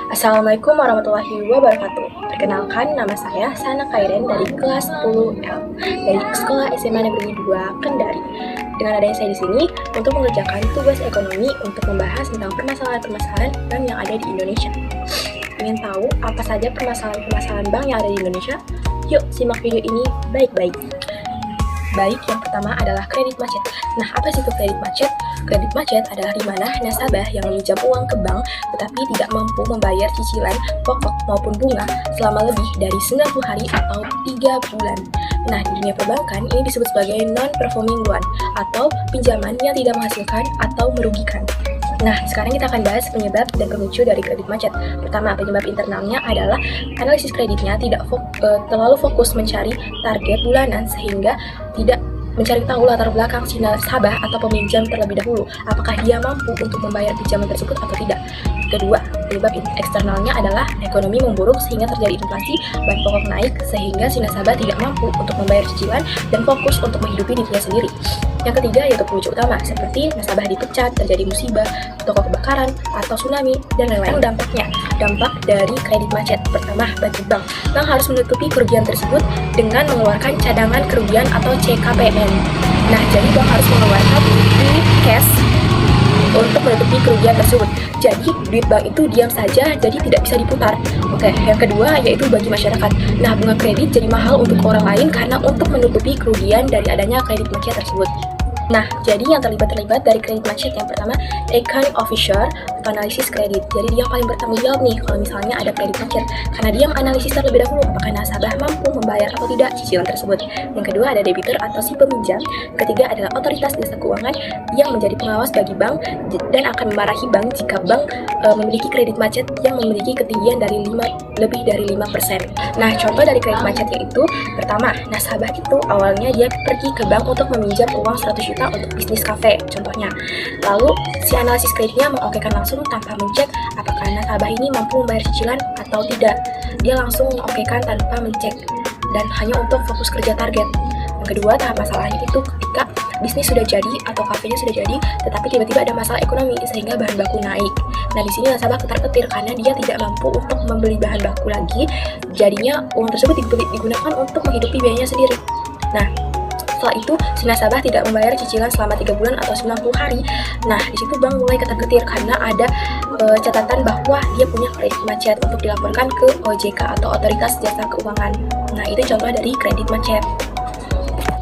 Assalamualaikum warahmatullahi wabarakatuh. Perkenalkan, nama saya Sana Kairen dari kelas 10L dari Sekolah SMA Negeri 2 Kendari. Dengan adanya saya di sini untuk mengerjakan tugas ekonomi untuk membahas tentang permasalahan-permasalahan bank yang ada di Indonesia. Ingin tahu apa saja permasalahan-permasalahan bank yang ada di Indonesia? Yuk, simak video ini baik-baik. Baik, yang pertama adalah kredit macet. Nah, apa sih itu kredit macet? Kredit macet adalah di mana nasabah yang meminjam uang ke bank tetapi tidak mampu membayar cicilan pokok maupun bunga selama lebih dari 90 hari atau 3 bulan. Nah, di dunia perbankan ini disebut sebagai non-performing loan atau pinjaman yang tidak menghasilkan atau merugikan. Nah, sekarang kita akan bahas penyebab dan pemicu dari kredit macet. Pertama, penyebab internalnya adalah analisis kreditnya tidak terlalu fokus mencari target bulanan sehingga tidak mencari tahu latar belakang si nasabah atau peminjam terlebih dahulu, apakah dia mampu untuk membayar pinjaman tersebut atau tidak. Kedua, penyebab eksternalnya adalah ekonomi memburuk sehingga terjadi inflasi, bahan pokok naik sehingga si nasabah tidak mampu untuk membayar cicilan dan fokus untuk menghidupi dirinya sendiri. Yang ketiga yaitu pemicu utama seperti nasabah dipecat, terjadi musibah, toko kebakaran, atau tsunami, dan lain-lain. Dampak dari kredit macet. Pertama, bagi bank harus menutupi kerugian tersebut dengan mengeluarkan cadangan kerugian atau CKPN. Nah, jadi bank harus mengeluarkan duit cash untuk menutupi kerugian tersebut. Jadi, duit bank itu diam saja, jadi tidak bisa diputar. Oke, yang kedua yaitu bagi masyarakat. Nah, bunga kredit jadi mahal untuk orang lain karena untuk menutupi kerugian dari adanya kredit macet tersebut. Nah, jadi yang terlibat dari kredit macet yang pertama, account officer atau analisis kredit. Jadi dia yang paling bertanggung jawab nih kalau misalnya ada kredit macet, karena dia menganalisis terlebih dahulu apakah nasabah mampu membayar atau tidak cicilan tersebut. Yang kedua ada debitur atau si peminjam. Ketiga adalah otoritas jasa keuangan yang menjadi pengawas bagi bank dan akan memarahi bank jika bank memiliki kredit macet yang memiliki ketinggian dari lebih dari 5%. Nah, contoh dari kredit macet yaitu pertama, nasabah itu awalnya dia pergi ke bank untuk meminjam uang 100 juta untuk bisnis kafe contohnya. Lalu si analisis kreditnya mengokekan langsung tanpa mencek apakah nasabah ini mampu membayar cicilan atau tidak. Dia langsung mengokekan tanpa mencek dan hanya untuk fokus kerja target. Yang kedua, tahap masalahnya itu ketika bisnis sudah jadi atau kafenya sudah jadi tetapi tiba-tiba ada masalah ekonomi sehingga bahan baku naik. Nah, di sini nasabah ketar-ketir karena dia tidak mampu untuk membeli bahan baku lagi. Jadinya uang tersebut digunakan untuk menghidupi biayanya sendiri. Nah, setelah itu, si nasabah tidak membayar cicilan selama 3 bulan atau 90 hari. Nah, di situ bank mulai ketar-ketir karena ada catatan bahwa dia punya kredit macet untuk dilaporkan ke OJK atau Otoritas Jasa Keuangan. Nah, itu contoh dari kredit macet.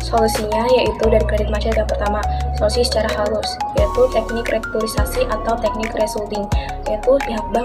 Solusinya yaitu dari kredit macet yang pertama, solusi secara halus, yaitu teknik restrukturisasi atau teknik resulting, yaitu pihak bank